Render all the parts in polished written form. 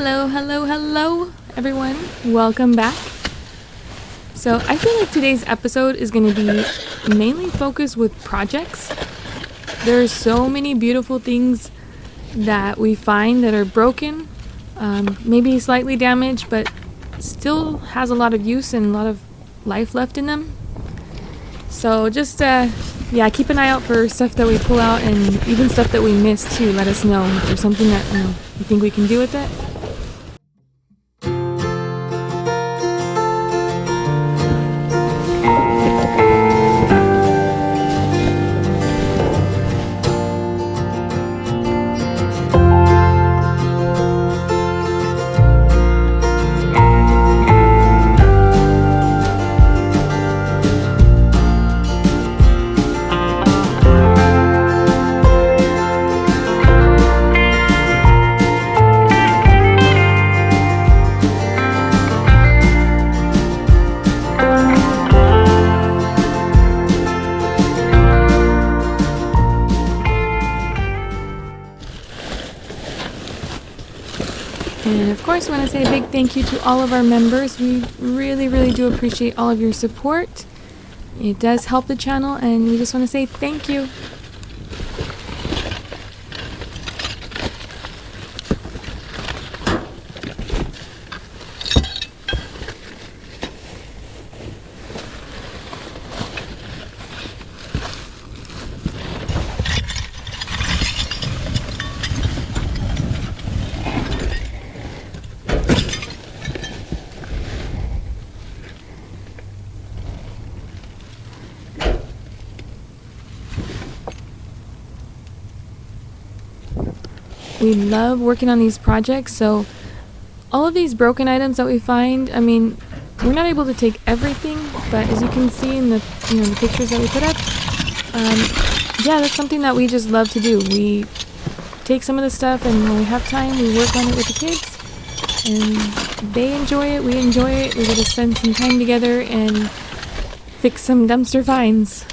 Hello, everyone. Welcome back. So I feel like today's episode is going to be mainly focused with projects. There are so many beautiful things that we find that are broken, maybe slightly damaged, but still has a lot of use and a lot of life left in them. So just, keep an eye out for stuff that we pull out and even stuff that we miss too. Let us know if there's something that you think we can do with it. And of course, I want to say a big thank you to all of our members. We really do appreciate all of your support. It does help the channel, and we just want to say thank you. We love working on these projects, so all of these broken items that we find, we're not able to take everything, but as you can see in the the pictures that we put up, that's something that we just love to do. We take some of the stuff, and when we have time, we work on it with the kids, and they enjoy it, we enjoy it. We get to spend some time together and fix some dumpster finds.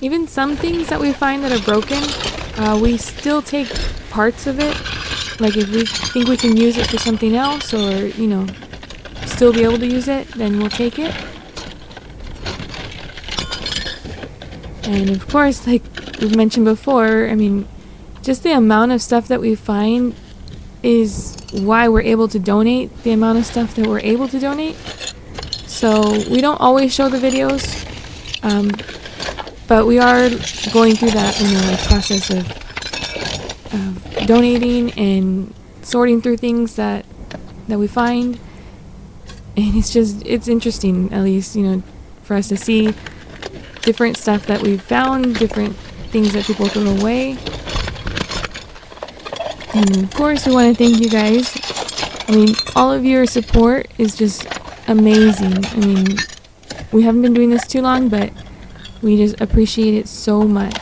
Even some things that we find that are broken, we still take parts of it. Like if we think we can use it for something else or, still be able to use it, then we'll take it. And of course, like we've mentioned before, just the amount of stuff that we find is why we're able to donate the amount of stuff that we're able to donate. So we don't always show the videos. But we are going through that, process of donating and sorting through things that we find. And it's interesting, at least, for us to see different stuff that we've found, different things that people throw away. And of course, we want to thank you guys. All of your support is just amazing. We haven't been doing this too long, but we just appreciate it so much.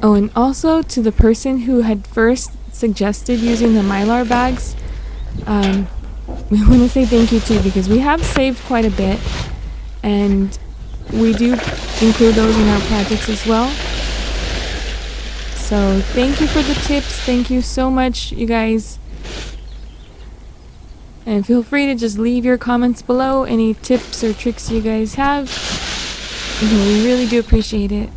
Oh, and also to the person who had first suggested using the Mylar bags, we want to say thank you too, because we have saved quite a bit, and we do include those in our projects as well. So thank you for the tips. Thank you so much, you guys. And feel free to just leave your comments below, any tips or tricks you guys have. We really do appreciate it.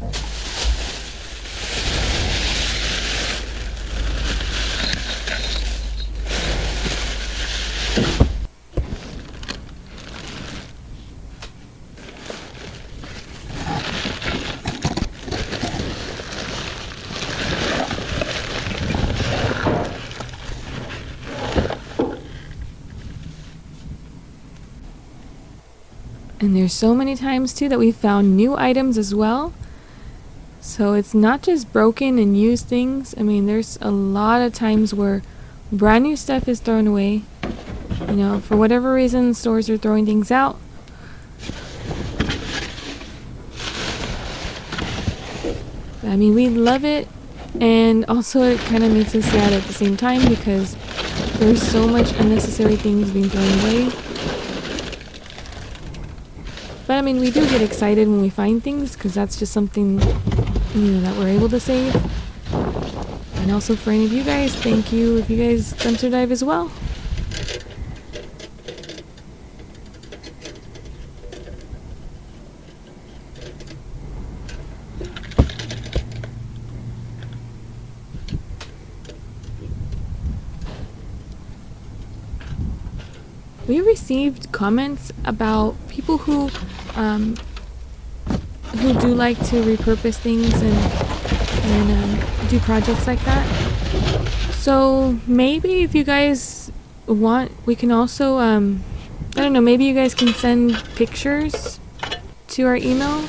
And there's so many times too that we found new items as well. So it's not just broken and used things. There's a lot of times where brand new stuff is thrown away. You know, for whatever reason, stores are throwing things out. I mean, we love it, and also it kind of makes us sad at the same time because there's so much unnecessary things being thrown away. But I mean, we do get excited when we find things because that's just something, you know, that we're able to save. And also for any of you guys, thank you if you guys dumpster dive as well. We received comments about people who do like to repurpose things and do projects like that. So maybe if you guys want, we can also I don't know, maybe you guys can send pictures to our email.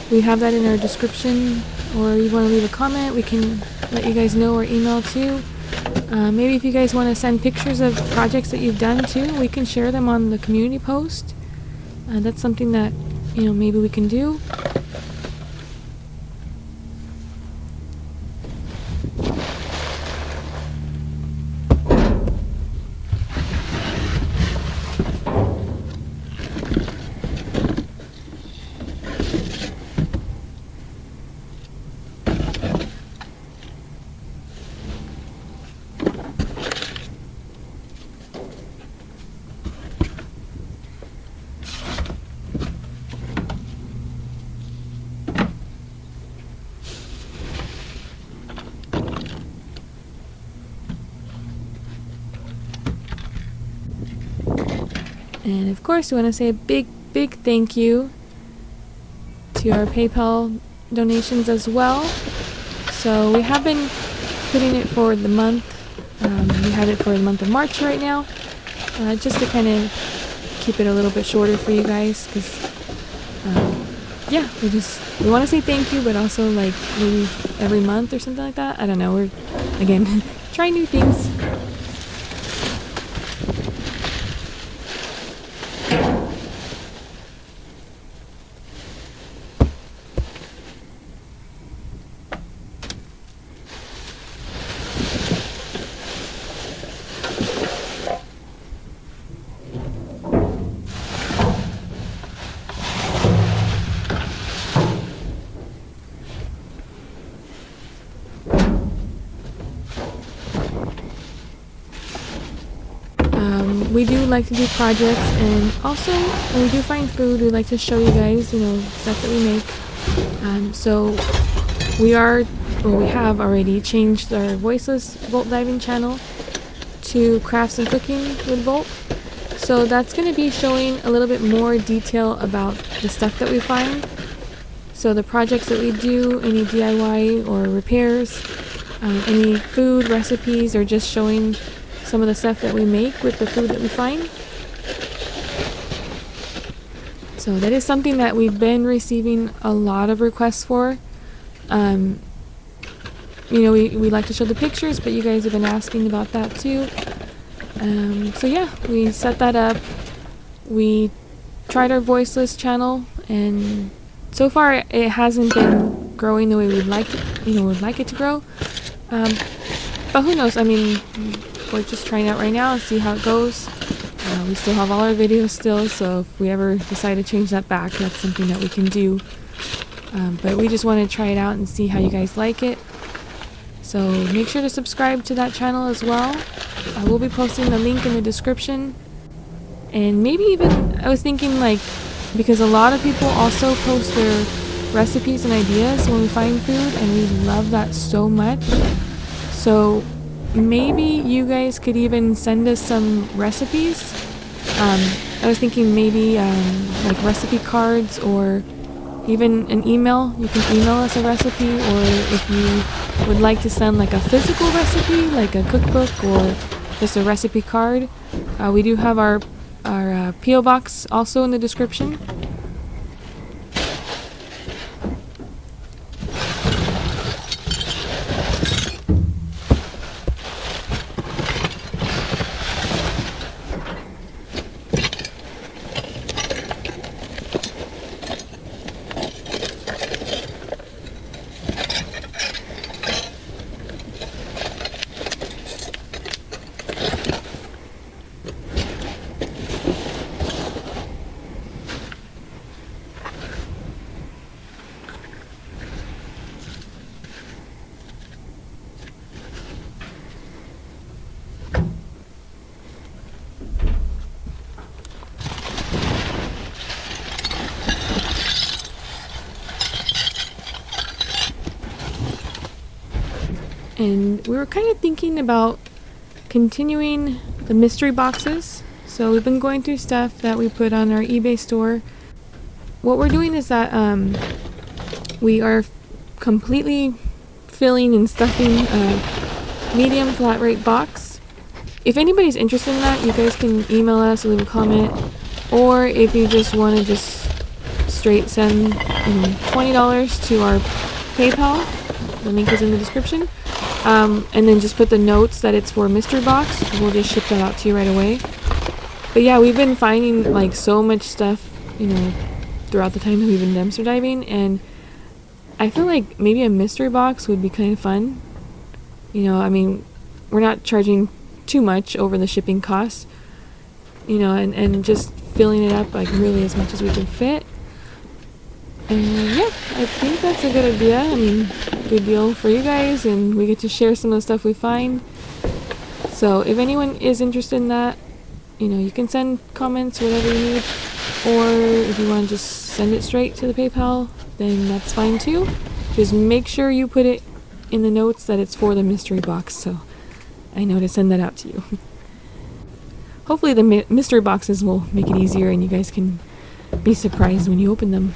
We have that in our description, or you want to leave a comment, we can let you guys know our email too. Maybe if you guys want to send pictures of projects that you've done too, we can share them on the community post. That's something that, you know, maybe we can do. And of course, we want to say a big thank you to our PayPal donations as well. So we have been putting it for the month. We have it for the month of March right now, just to kind of keep it a little bit shorter for you guys, because yeah, we want to say thank you, but also like maybe every month or something like that. I don't know. We're again trying new things. We do like to do projects, and also when we do find food, we like to show you guys, you know, stuff that we make. So we have already changed our voiceless Volt diving channel to crafts and cooking with Volt. So that's going to be showing a little bit more detail about the stuff that we find. So the projects that we do, any DIY or repairs, any food recipes, or just showing some of the stuff that we make with the food that we find. So that is something that we've been receiving a lot of requests for. You know, we like to show the pictures, but you guys have been asking about that too. So yeah, we set that up. We tried our voiceless channel, and so far it hasn't been growing the way we'd like it to grow. But who knows? I mean, we're just trying out right now and see how it goes. We still have all our videos still, so if we ever decide to change that back, that's something that we can do. But we just want to try it out and see how you guys like it. So make sure to subscribe to that channel as well. I will be posting the link in the description. And maybe even, I was thinking, like, because a lot of people also post their recipes and ideas when we find food, and we love that so much. So maybe you guys could even send us some recipes. I was thinking maybe like recipe cards, or even an email. You can email us a recipe, or if you would like to send like a physical recipe, like a cookbook or just a recipe card, we do have our P.O. box also in the description. And we were kind of thinking about continuing the mystery boxes. So we've been going through stuff that we put on our eBay store. What we're doing is that we are completely filling and stuffing a medium flat rate box. If anybody's interested in that, you guys can email us or leave a comment. Or if you just want to just straight send $20 to our PayPal, the link is in the description. And then just put the notes that it's for a mystery box. We'll just ship that out to you right away. But yeah, we've been finding like so much stuff, throughout the time that we've been dumpster diving, and I feel like maybe a mystery box would be kind of fun. We're not charging too much over the shipping costs, and just filling it up like really as much as we can fit. And yeah, I think that's a good idea. Good deal for you guys, and we get to share some of the stuff we find. So if anyone is interested in that, you can send comments, whatever you need, or if you want to just send it straight to the PayPal, then that's fine too. Just make sure you put it in the notes that it's for the mystery box, so I know to send that out to you. Hopefully the mystery boxes will make it easier and you guys can be surprised when you open them.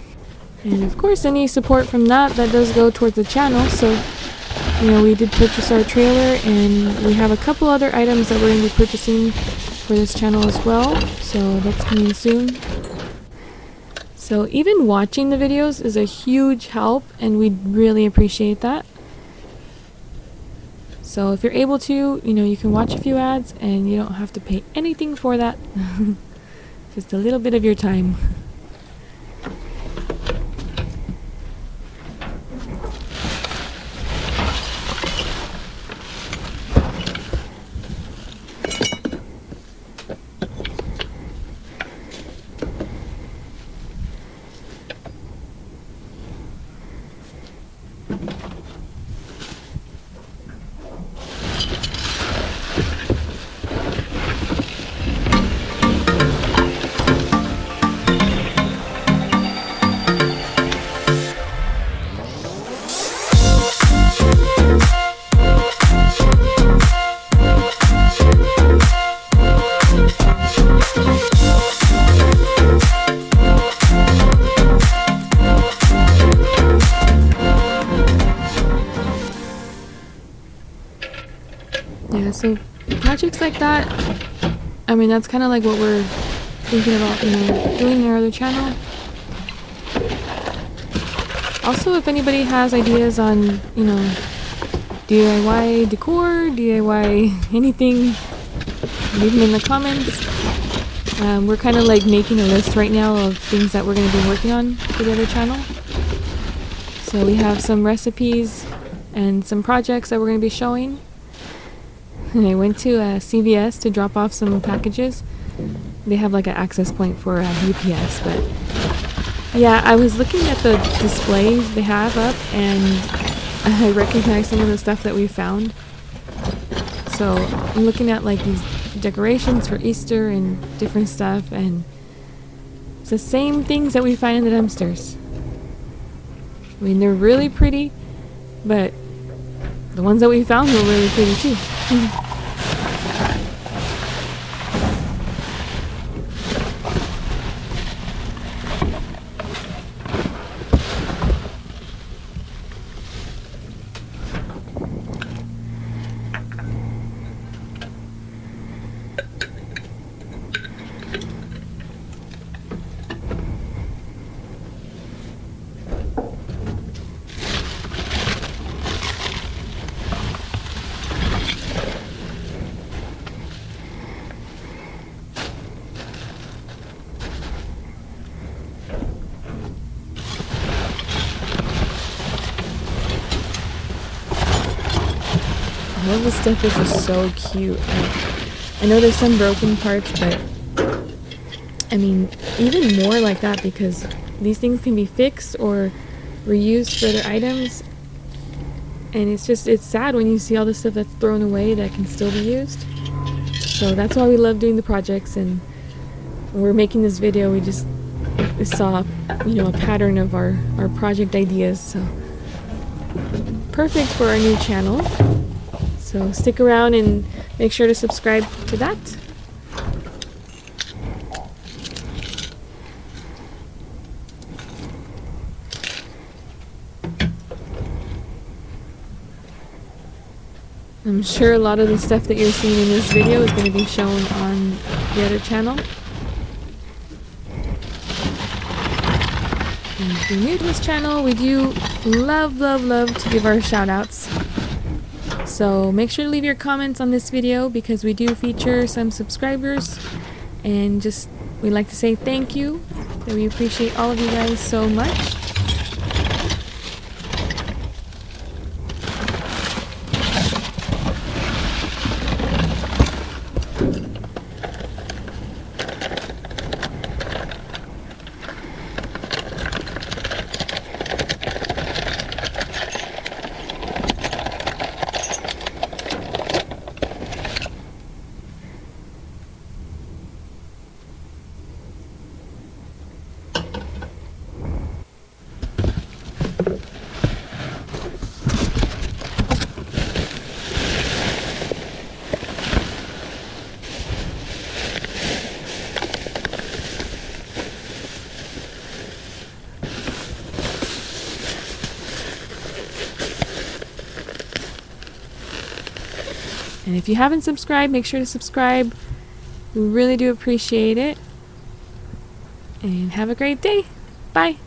And of course, any support from that does go towards the channel. So, we did purchase our trailer, and we have a couple other items that we're going to be purchasing for this channel as well. So that's coming soon. So even watching the videos is a huge help, and we really appreciate that. So if you're able to, you can watch a few ads, and you don't have to pay anything for that. Just a little bit of your time. Yeah, so projects like that, that's kind of like what we're thinking about, doing in our other channel. Also, if anybody has ideas on, DIY decor, DIY anything, leave them in the comments. We're kind of like making a list right now of things that we're going to be working on for the other channel. So we have some recipes and some projects that we're going to be showing. And I went to CVS to drop off some packages. They have like an access point for UPS, but yeah, I was looking at the displays they have up, and I recognized some of the stuff that we found. So I'm looking at like these decorations for Easter and different stuff, and it's the same things that we find in the dumpsters. They're really pretty, but the ones that we found were really pretty too. All of this stuff is just so cute. I know there's some broken parts, but even more like that, because these things can be fixed or reused for other items. And it's sad when you see all the stuff that's thrown away that can still be used. So that's why we love doing the projects, and when we're making this video, we saw a pattern of our project ideas. So perfect for our new channel. So stick around and make sure to subscribe to that. I'm sure a lot of the stuff that you're seeing in this video is going to be shown on the other channel. And if you're new to this channel, we do love to give our shout outs. So make sure to leave your comments on this video because we do feature some subscribers. And just, we'd like to say thank you, that we appreciate all of you guys so much. And if you haven't subscribed, make sure to subscribe. We really do appreciate it. And have a great day. Bye.